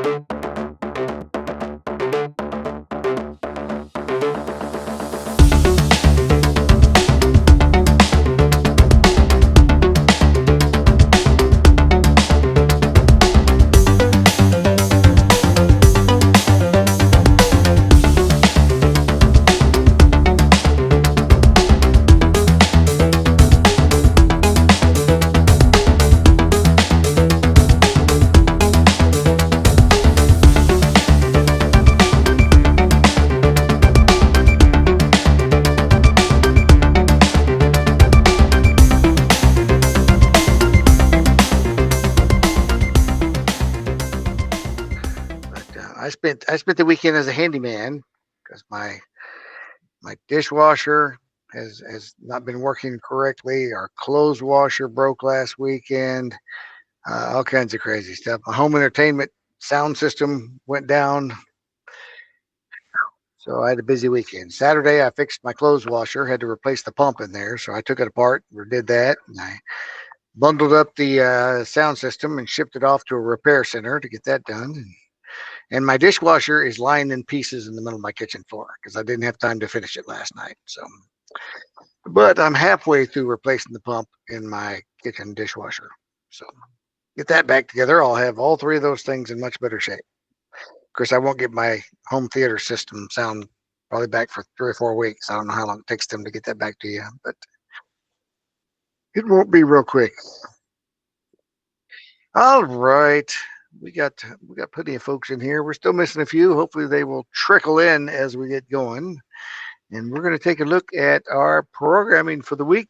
But I spent the weekend as a handyman because my dishwasher has not been working correctly. Our clothes washer broke last weekend. All kinds of crazy stuff. My home entertainment sound system went down, so I had a busy weekend. Saturday, I fixed my clothes washer. Had to replace the pump in there, so I took it apart. Did that, and I bundled up the sound system and shipped it off to a repair center to get that done. And my dishwasher is lying in pieces in the middle of my kitchen floor because I didn't have time to finish it last night. So, but I'm halfway through replacing the pump in my kitchen dishwasher. So, get that back together. I'll have all three of those things in much better shape. Of course, I won't get my home theater system sound probably back for 3 or 4 weeks. I don't know how long it takes them to get that back to you, but it won't be real quick. All right. We got plenty of folks in here. We're still missing a few. Hopefully they will trickle in as we get going. And we're going to take a look at our programming for the week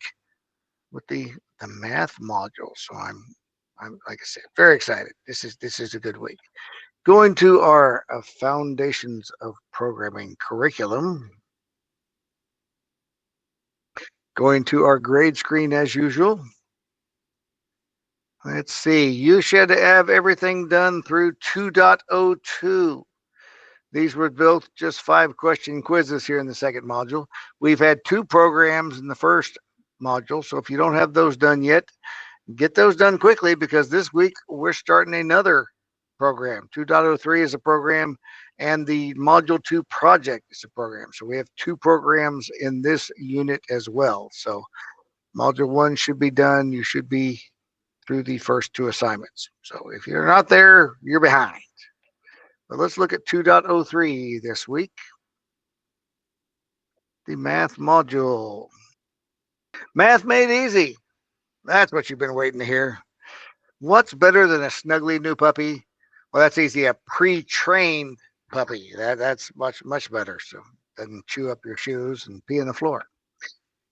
with the math module. So I'm like I said, very excited. This is a good week. Going to our Foundations of Programming curriculum. Going to our grade screen as usual. Let's see. You should have everything done through 2.02. These were built just 5-question quizzes here in the second module. We've had 2 programs in the first module. So if you don't have those done yet, get those done quickly because this week we're starting another program. 2.03 is a program and the module 2 project is a program. So we have 2 programs in this unit as well. So module 1 should be done. You should be through the first 2 assignments. So if you're not there, you're behind. But let's look at 2.03 this week. The math module. Math made easy. That's what you've been waiting to hear. What's better than a snuggly new puppy? Well, that's easy. A pre-trained puppy. That's much better. So doesn't chew up your shoes and pee on the floor.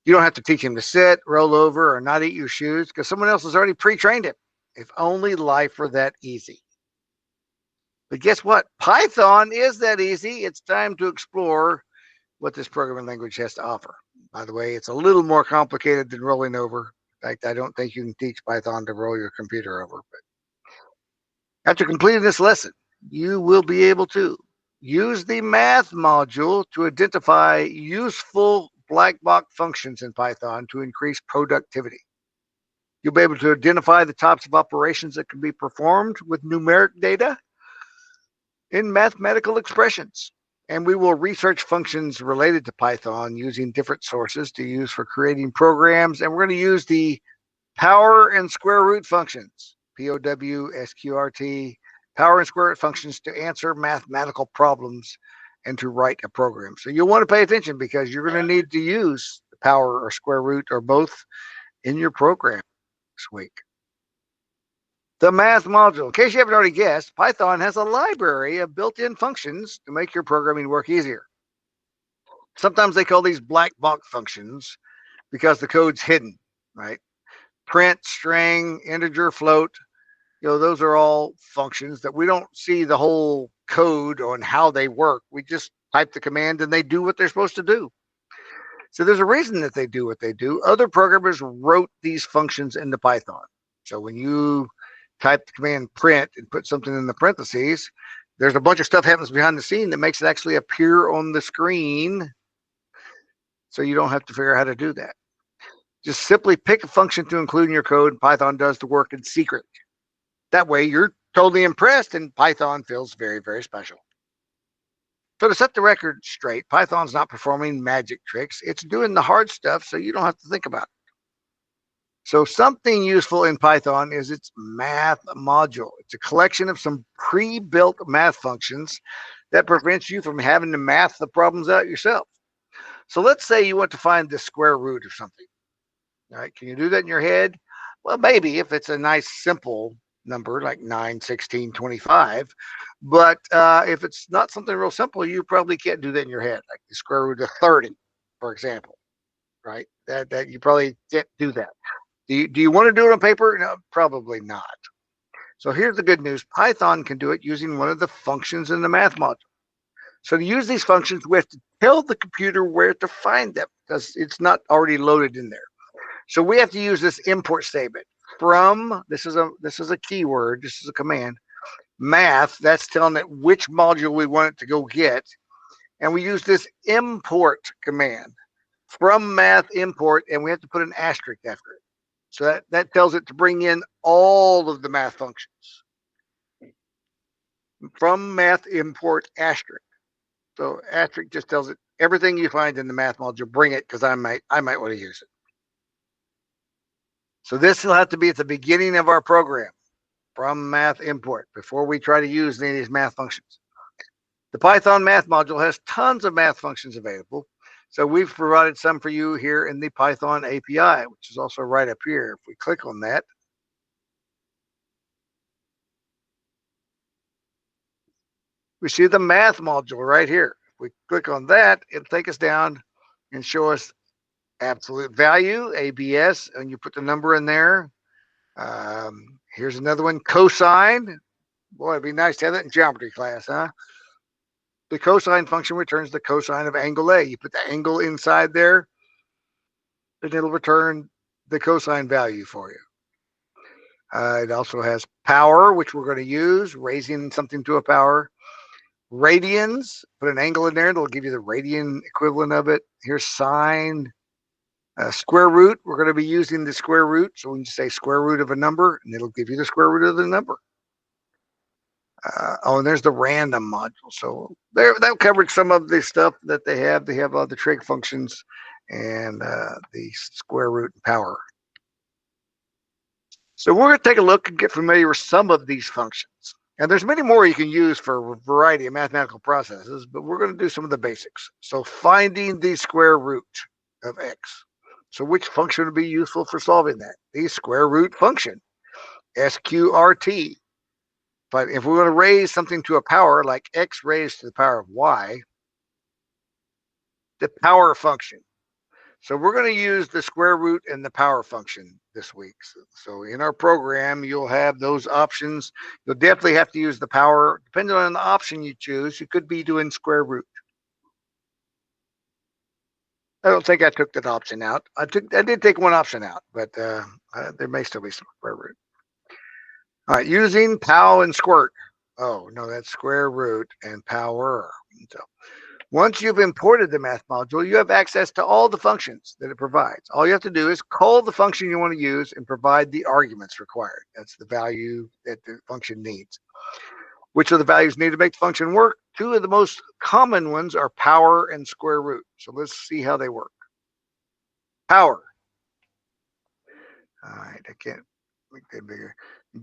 You don't have to teach him to sit, roll over, or not eat your shoes because someone else has already pre-trained him. If only life were that easy. But guess what? Python is that easy. It's time to explore what this programming language has to offer. By the way, it's a little more complicated than rolling over. In fact, I don't think you can teach Python to roll your computer over. But after completing this lesson, you will be able to use the math module to identify useful black box functions in Python to increase productivity. You'll be able to identify the types of operations that can be performed with numeric data in mathematical expressions. And we will research functions related to Python using different sources to use for creating programs. And we're going to use the power and square root functions, POW, SQRT, power and square root functions to answer mathematical problems and to write a program. So you'll want to pay attention because you're going to need to use the power or square root or both in your program this week. The math module. In case you haven't already guessed, Python has a library of built-in functions to make your programming work easier. Sometimes they call these black box functions because the code's hidden, right? Print, string, integer, float, those are all functions that we don't see the whole code on how they work. We just type the command and they do what they're supposed to do. So there's a reason that they do what they do. Other programmers wrote these functions into Python. So when you type the command print and put something in the parentheses, there's a bunch of stuff happens behind the scene that makes it actually appear on the screen. So you don't have to figure out how to do that. Just simply pick a function to include in your code. Python does the work in secret. That way you're totally impressed, and Python feels very, very special. So to set the record straight, Python's not performing magic tricks. It's doing the hard stuff so you don't have to think about it. So something useful in Python is its math module. It's a collection of some pre-built math functions that prevents you from having to math the problems out yourself. So let's say you want to find the square root of something. All right, can you do that in your head? Well, maybe if it's a nice simple number like 9, 16, 25. But if it's not something real simple, you probably can't do that in your head, like the square root of 30, for example, right? That you probably can't do that. Do you want to do it on paper? No, probably not. So here's the good news. Python can do it using one of the functions in the math module. So to use these functions, we have to tell the computer where to find them because it's not already loaded in there. So we have to use this import statement from, this is a keyword, this is a command, math, that's telling it which module we want it to go get. And we use this import command from math import, and we have to put an asterisk after it. So that tells it to bring in all of the math functions. From math import asterisk. So asterisk just tells it everything you find in the math module, bring it because I might want to use it. So this will have to be at the beginning of our program from math import before we try to use any of these math functions. The Python math module has tons of math functions available. So we've provided some for you here in the Python API, which is also right up here. If we click on that, we see the math module right here. If we click on that, it'll take us down and show us absolute value, ABS, and you put the number in there. Here's another one, cosine. Boy, it'd be nice to have that in geometry class, huh? The cosine function returns the cosine of angle A. You put the angle inside there, and it'll return the cosine value for you. It also has power, which we're going to use, raising something to a power. Radians, put an angle in there, it'll give you the radian equivalent of it. Here's sine. Square root, we're going to be using the square root. So when you say square root of a number, and it'll give you the square root of the number. And there's the random module. So that covered some of the stuff that they have. They have the trig functions and the square root and power. So we're going to take a look and get familiar with some of these functions. And there's many more you can use for a variety of mathematical processes, but we're going to do some of the basics. So finding the square root of x. So which function would be useful for solving that? The square root function, SQRT. But if we want to raise something to a power, like x raised to the power of y, the power function. So we're going to use the square root and the power function this week. So in our program, you'll have those options. You'll definitely have to use the power. Depending on the option you choose, you could be doing square root. I don't think I took that option out. I did take one option out, but there may still be some square root. All right, using pow and squirt. Oh, no, that's square root and power. So once you've imported the math module, you have access to all the functions that it provides. All you have to do is call the function you want to use and provide the arguments required. That's the value that the function needs. Which of the values need to make the function work? Two of the most common ones are power and square root. So let's see how they work. Power. All right, I can't make that bigger.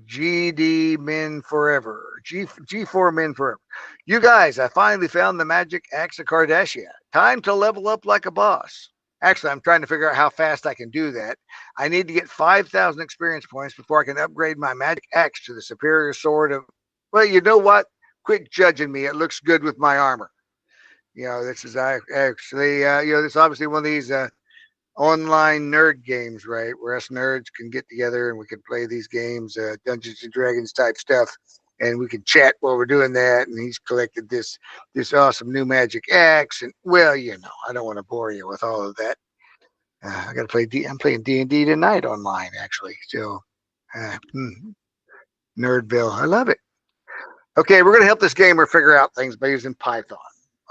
GD min forever. G4 min forever. You guys, I finally found the magic axe of Cardassia. Time to level up like a boss. Actually, I'm trying to figure out how fast I can do that. I need to get 5,000 experience points before I can upgrade my magic axe to the superior sword of. Well, you know what? Quit judging me. It looks good with my armor. You know, this is actually, this is obviously one of these online nerd games, right? Where us nerds can get together and we can play these games, Dungeons and Dragons type stuff, and we can chat while we're doing that. And he's collected this awesome new magic axe, and well, I don't want to bore you with all of that. I got to play I'm playing D&D tonight online, actually. So, Nerdville, I love it. Okay, we're going to help this gamer figure out things by using Python.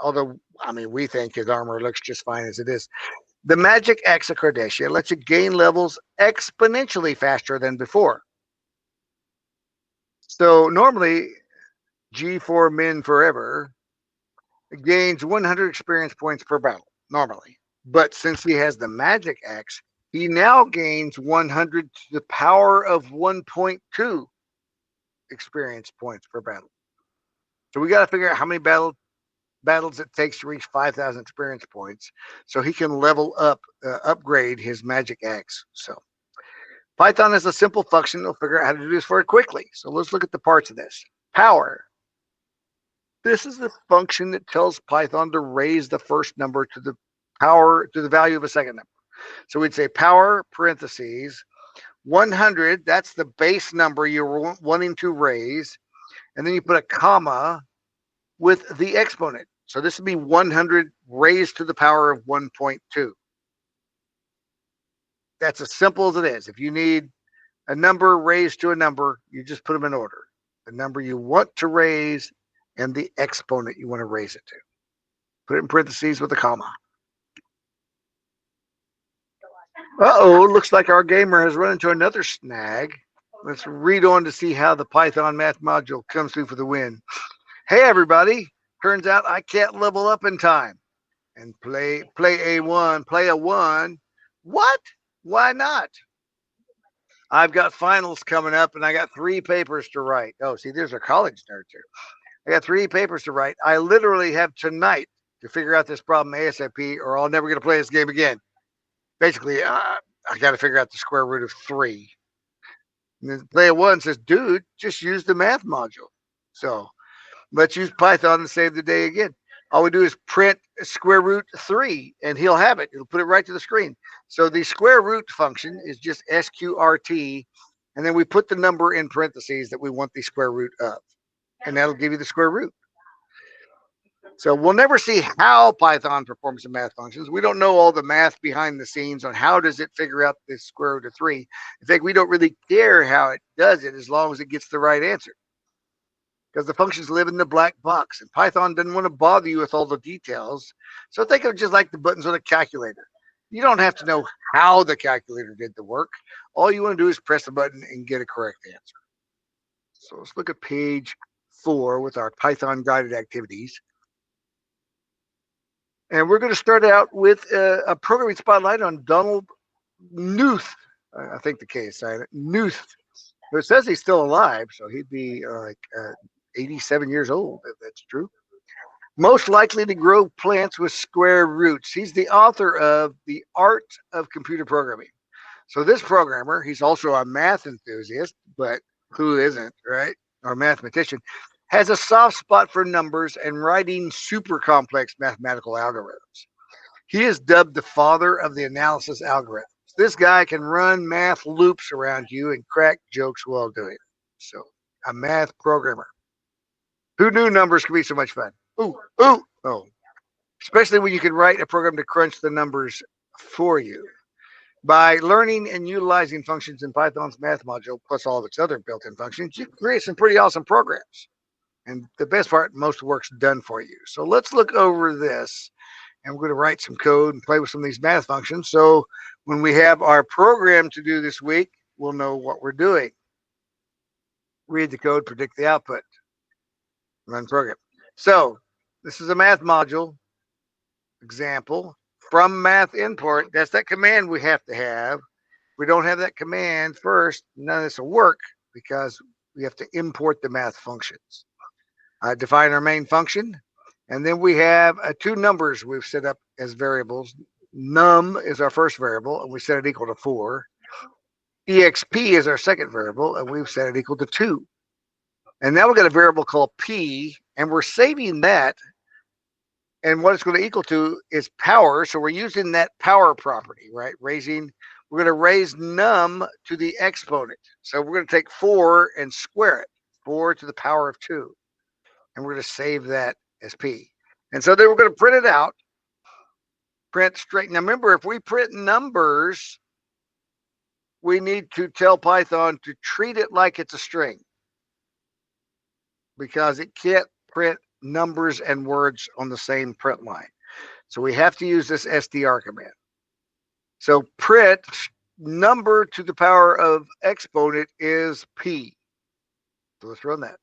Although, I mean, we think his armor looks just fine as it is. The magic axe of Cardassia lets you gain levels exponentially faster than before. So normally G4 Min Forever gains 100 experience points per battle, normally. But since he has the magic axe, he now gains 100 to the power of 1.2 experience points per battle. So we got to figure out how many battles it takes to reach 5,000 experience points so he can level up, upgrade his magic axe. So Python is a simple function. It'll figure out how to do this for it quickly. So let's look at the parts of this. Power. This is the function that tells Python to raise the first number to the value of a second number. So we'd say power parentheses 100. That's the base number you're wanting to raise. And then you put a comma with the exponent. So this would be 100 raised to the power of 1.2. That's as simple as it is. If you need a number raised to a number, you just put them in order. The number you want to raise and the exponent you want to raise it to. Put it in parentheses with a comma. Uh-oh, looks like our gamer has run into another snag. Let's read on to see how the Python math module comes through for the win. Hey, everybody. Turns out I can't level up in time. And play A1, play a 1. What? Why not? I've got finals coming up and I got 3 papers to write. Oh, see, there's a college nerd too. I got 3 papers to write. I literally have tonight to figure out this problem ASAP or I'll never get to play this game again. Basically, I got to figure out the square root of 3. And player 1 says, dude, just use the math module. So let's use Python and save the day again. All we do is print square root 3 and he'll have it. It'll put it right to the screen. So the square root function is just SQRT. And then we put the number in parentheses that we want the square root of. And that'll give you the square root. So we'll never see how Python performs the math functions. We don't know all the math behind the scenes on how does it figure out the square root of 3. In fact, we don't really care how it does it as long as it gets the right answer. Because the functions live in the black box and Python doesn't want to bother you with all the details. So think of it just like the buttons on a calculator. You don't have to know how the calculator did the work. All you want to do is press the button and get a correct answer. So let's look at page 4 with our Python guided activities. And we're going to start out with a programming spotlight on Donald Knuth. I think the K is silent. Knuth. It says he's still alive, so he'd be 87 years old, if that's true. Most likely to grow plants with square roots. He's the author of The Art of Computer Programming. So this programmer, he's also a math enthusiast, but who isn't, right? Or mathematician, has a soft spot for numbers and writing super complex mathematical algorithms. He is dubbed the father of the analysis algorithm. This guy can run math loops around you and crack jokes while doing it. So, a math programmer. Who knew numbers could be so much fun? Oh. Especially when you can write a program to crunch the numbers for you. By learning and utilizing functions in Python's math module, plus all of its other built-in functions, you can create some pretty awesome programs. And the best part, most work's done for you. So let's look over this. And we're going to write some code and play with some of these math functions. So when we have our program to do this week, we'll know what we're doing. Read the code, predict the output, run program. So this is a math module example from math import. That's that command we have to have. If we don't have that command first, none of this will work because we have to import the math functions. Define our main function. And then we have 2 numbers we've set up as variables. Num is our first variable, and we set it equal to 4. exp is our second variable, and we've set it equal to 2. And now we've got a variable called p, and we're saving that. And what it's going to equal to is power. So we're using that power property, right? We're going to raise num to the exponent. So we're going to take 4 and square it. 4 to the power of 2. And we're going to save that as p. And so then we're going to print it out. Print straight. Now remember, if we print numbers, we need to tell Python to treat it like it's a string because it can't print numbers and words on the same print line. So we have to use this str command. So print number to the power of exponent is p. So let's run that.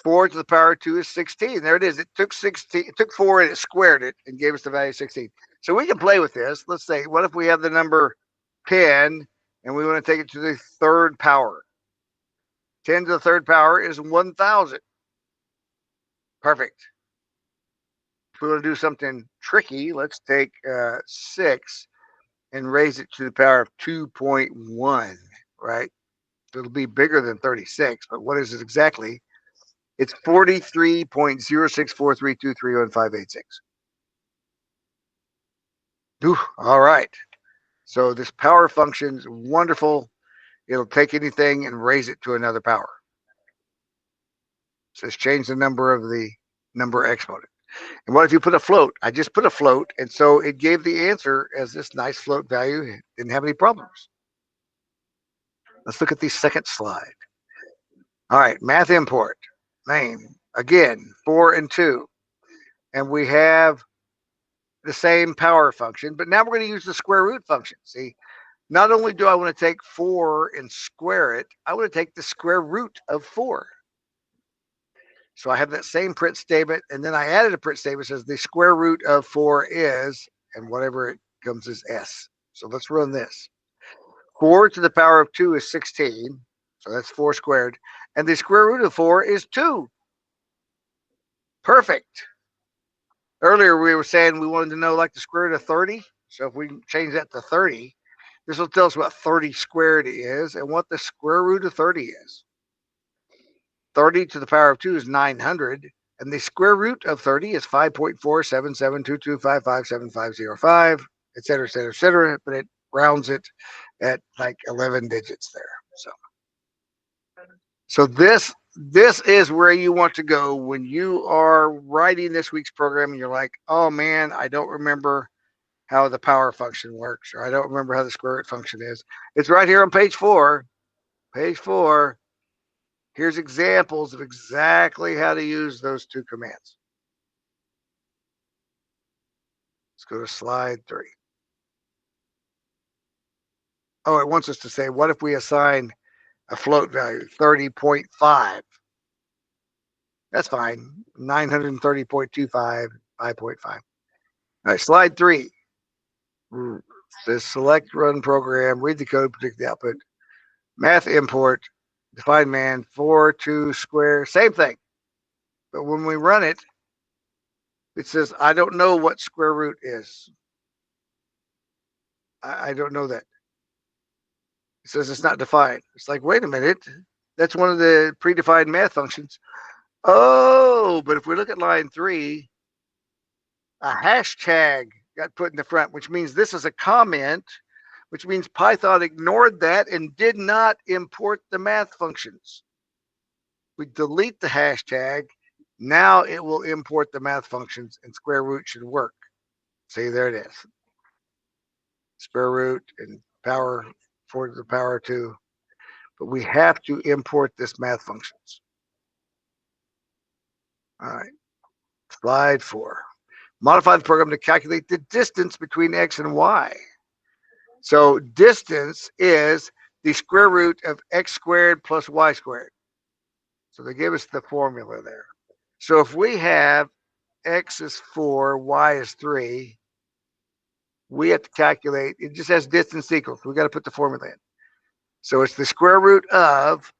4 to the power of 2 is 16. There it is. It took 16. It took 4 and it squared it and gave us the value of 16. So we can play with this. Let's say, what if we have the number 10 and we want to take it to the third power? 10 to the third power is 1,000. Perfect. If we want to do something tricky, let's take 6 and raise it to the power of 2.1, right? It'll be bigger than 36, but what is it exactly? It's 43.0643231586. All right. So this power function's wonderful. It'll take anything and raise it to another power. It says change the number of the number exponent. And what if you put a float? I just put a float, and so it gave the answer as this nice float value. Didn't have any problems. Let's look at the second slide. All right, math import. Name. Again, 4 and 2. And we have the same power function, but now we're going to use the square root function. See, not only do I want to take 4 and square it, I want to take the square root of 4. So I have that same print statement, and then I added a print statement that says the square root of 4 is, and whatever it comes as s. So let's run this. 4 to the power of 2 is 16. So that's 4 squared. And the square root of 4 is 2. Perfect. Earlier we were saying we wanted to know like the square root of 30. So if we change that to 30, this will tell us what 30 squared is and what the square root of 30 is. 30 to the power of 2 is 900. And the square root of 30 is 5.47722557505, et cetera, et cetera, et cetera. But it rounds it at like 11 digits there. So this is where you want to go when you are writing this week's program and you're like, oh man, I don't remember how the power function works, or I don't remember how the square root function is. It's right here on page 4. Page 4. Here's examples of exactly how to use those two commands. Let's go to slide 3. Oh, it wants us to say, what if we assign a float value, 30.5? That's fine. 930.25, 5.5. All right, slide 3. The select run program, read the code, predict the output. Math import, define man, 4, 2 square, same thing. But when we run it, it says, I don't know what square root is. I don't know that. It says it's not defined. It's like, wait a minute. That's one of the predefined math functions. Oh, but if we look at line 3, a hashtag got put in the front, which means this is a comment, which means Python ignored that and did not import the math functions. We delete the hashtag. Now it will import the math functions and square root should work. See, there it is. Square root and power 4 to the power 2. But we have to import this math functions. All right. Slide 4. Modify the program to calculate the distance between x and y. So distance is the square root of x squared plus y squared. So they give us the formula there. So if we have x is 4, y is 3, we have to calculate, it just has distance equals. We got to put the formula in. So it's the square root of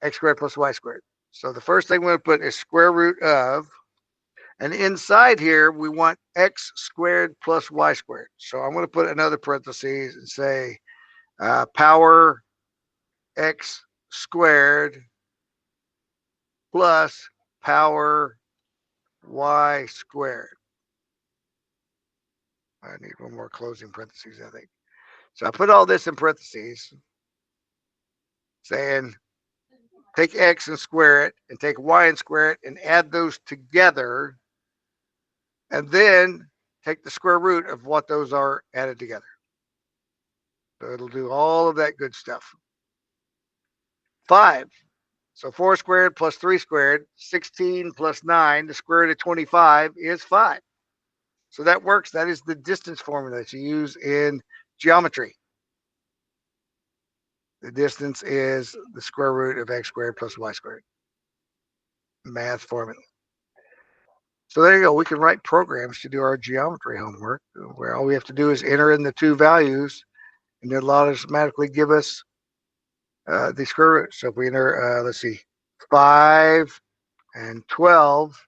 x squared plus y squared. So the first thing we're going to put is square root of, and inside here, we want x squared plus y squared. So I'm going to put another parentheses and say power x squared plus power y squared. I need one more closing parentheses, I think. So I put all this in parentheses, saying take x and square it, and take y and square it, and add those together, and then take the square root of what those are added together. So it'll do all of that good stuff. 5. So 4 squared plus 3 squared, 16 plus 9, the square root of 25 is 5. So that works. That is the distance formula that you use in geometry. The distance is the square root of x squared plus y squared. Math formula. So there you go. We can write programs to do our geometry homework where all we have to do is enter in the two values and it'll automatically give us the square root. So if we enter, let's see, 5 and 12,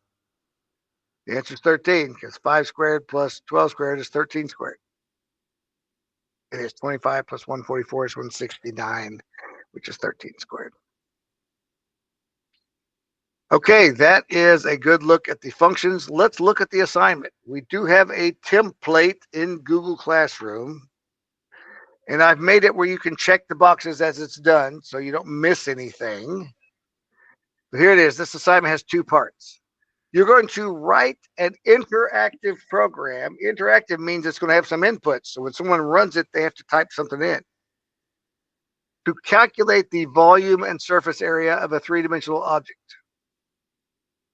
the answer is 13 because 5 squared plus 12 squared is 13 squared. It is 25 plus 144 is 169, which is 13 squared. Okay, that is a good look at the functions. Let's look at the assignment. We do have a template in Google Classroom, and I've made it where you can check the boxes as it's done so you don't miss anything. But here it is. This assignment has two parts. You're going to write an interactive program. Interactive means it's going to have some inputs. So when someone runs it, they have to type something in to calculate the volume and surface area of a three-dimensional object.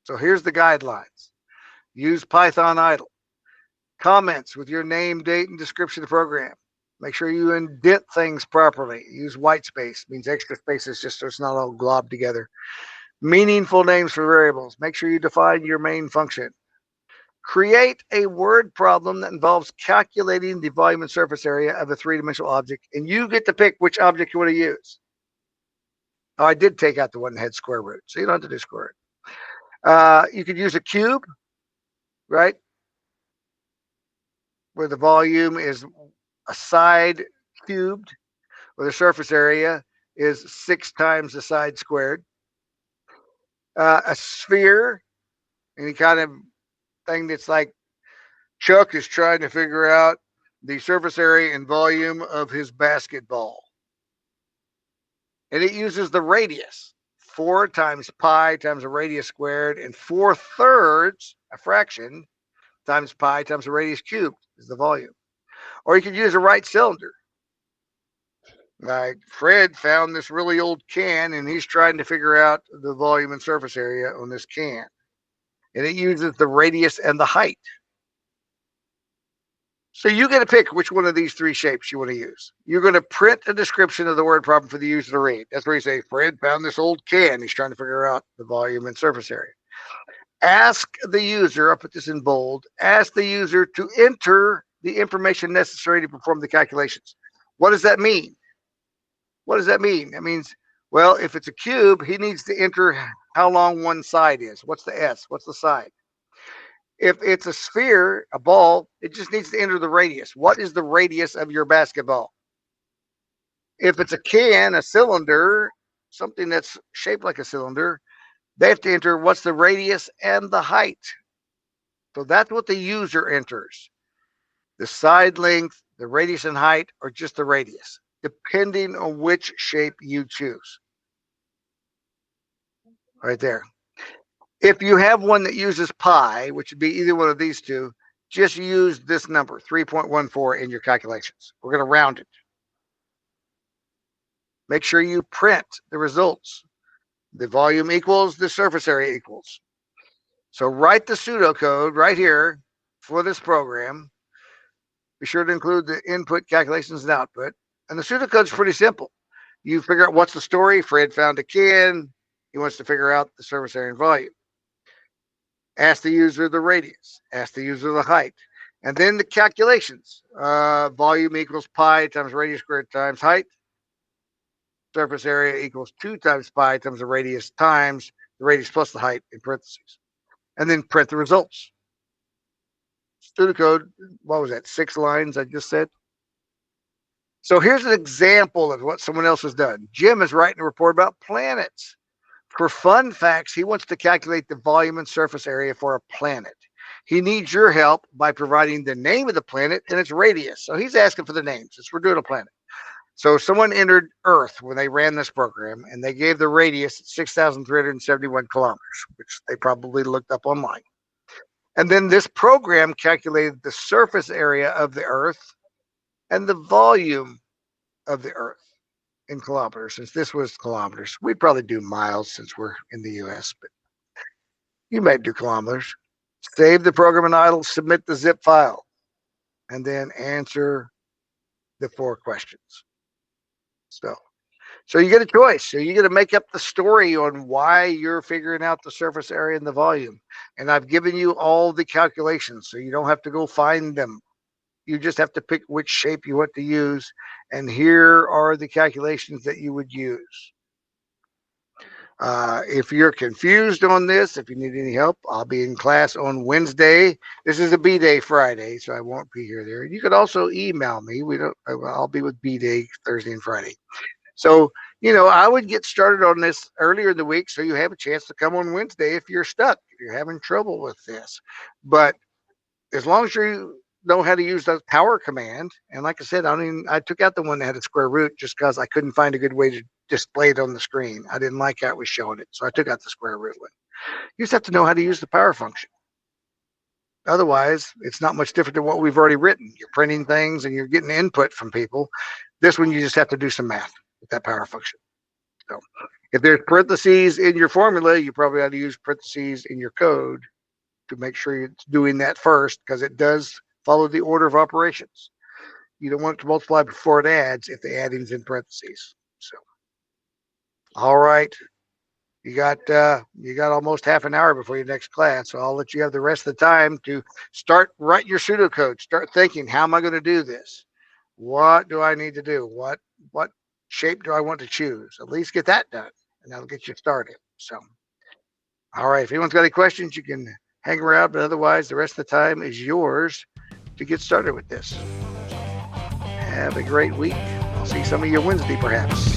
So here's the guidelines. Use Python idle. Comments with your name, date, and description of the program. Make sure you indent things properly. Use white space. Means extra spaces just so it's not all globbed together. Meaningful names for variables. Make sure you define your main function. Create a word problem that involves calculating the volume and surface area of a three-dimensional object, and you get to pick which object you want to use. Oh, I did take out the one that had square root, so you don't have to do square root. You could use a cube, right? Where the volume is a side cubed, where the surface area is 6 times the side squared. A sphere, any kind of thing that's like Chuck is trying to figure out the surface area and volume of his basketball. And it uses the radius. 4 times pi times a radius squared, and 4/3, a fraction, times pi times a radius cubed is the volume. Or you could use a right cylinder. Like Fred found this really old can and he's trying to figure out the volume and surface area on this can. And it uses the radius and the height. So you get to pick which one of these three shapes you want to use. You're going to print a description of the word problem for the user to read. That's where you say, Fred found this old can. He's trying to figure out the volume and surface area. Ask the user, I'll put this in bold, ask the user to enter the information necessary to perform the calculations. What does that mean? What does that mean? That means, well, if it's a cube, he needs to enter how long one side is. What's the S? What's the side? If it's a sphere, a ball, it just needs to enter the radius. What is the radius of your basketball? If it's a can, a cylinder, something that's shaped like a cylinder, they have to enter what's the radius and the height. So that's what the user enters. The side length, the radius and height, or just the radius, depending on which shape you choose. Right there. If you have one that uses pi, which would be either one of these two, just use this number, 3.14, in your calculations. We're going to round it. Make sure you print the results. The volume equals the surface area equals. So write the pseudocode right here for this program. Be sure to include the input, calculations, and output. And the pseudocode is pretty simple. You figure out what's the story. Fred found a can. He wants to figure out the surface area and volume. Ask the user the radius. Ask the user the height. And then the calculations. Volume equals pi times radius squared times height. Surface area equals 2 times pi times the radius times the radius plus the height in parentheses. And then print the results. Pseudocode, what was that, 6 lines I just said? So here's an example of what someone else has done. Jim is writing a report about planets. For fun facts, he wants to calculate the volume and surface area for a planet. He needs your help by providing the name of the planet and its radius. So he's asking for the names since we're doing a planet. So someone entered Earth when they ran this program, and they gave the radius 6,371 kilometers, which they probably looked up online. And then this program calculated the surface area of the Earth and the volume of the Earth in kilometers. Since this was kilometers, we'd probably do miles since we're in the US, but you might do kilometers. Save the program in idle, submit the zip file, and then answer the 4 questions. So So you get a choice. So you get to make up the story on why you're figuring out the surface area and the volume. And I've given you all the calculations, so you don't have to go find them. You just have to pick which shape you want to use. And here are the calculations that you would use. If you're confused on this, if you need any help, I'll be in class on Wednesday. This is a B-Day Friday, so I won't be here there. You could also email me. I'll be with B-Day Thursday and Friday. So, I would get started on this earlier in the week so you have a chance to come on Wednesday if you're stuck, if you're having trouble with this. But as long as you know how to use the power command, and like I said, I took out the one that had a square root just because I couldn't find a good way to display it on the screen. I didn't like how it was showing it, so I took out the square root one. You just have to know how to use the power function. Otherwise, it's not much different than what we've already written. You're printing things and you're getting input from people. This one, you just have to do some math with that power function. So if there's parentheses in your formula, you probably ought to use parentheses in your code to make sure you're doing that first, because it does follow the order of operations. You don't want it to multiply before it adds if the adding's in parentheses. So, all right. You got almost half an hour before your next class, so I'll let you have the rest of the time to start write your pseudocode. Start thinking, how am I going to do this? What do I need to do? What shape do I want to choose? At least get that done, and that'll get you started. So, all right. If anyone's got any questions, you can hang around, but otherwise, the rest of the time is yours to get started with this. Have a great week. I'll see some of you Wednesday, perhaps.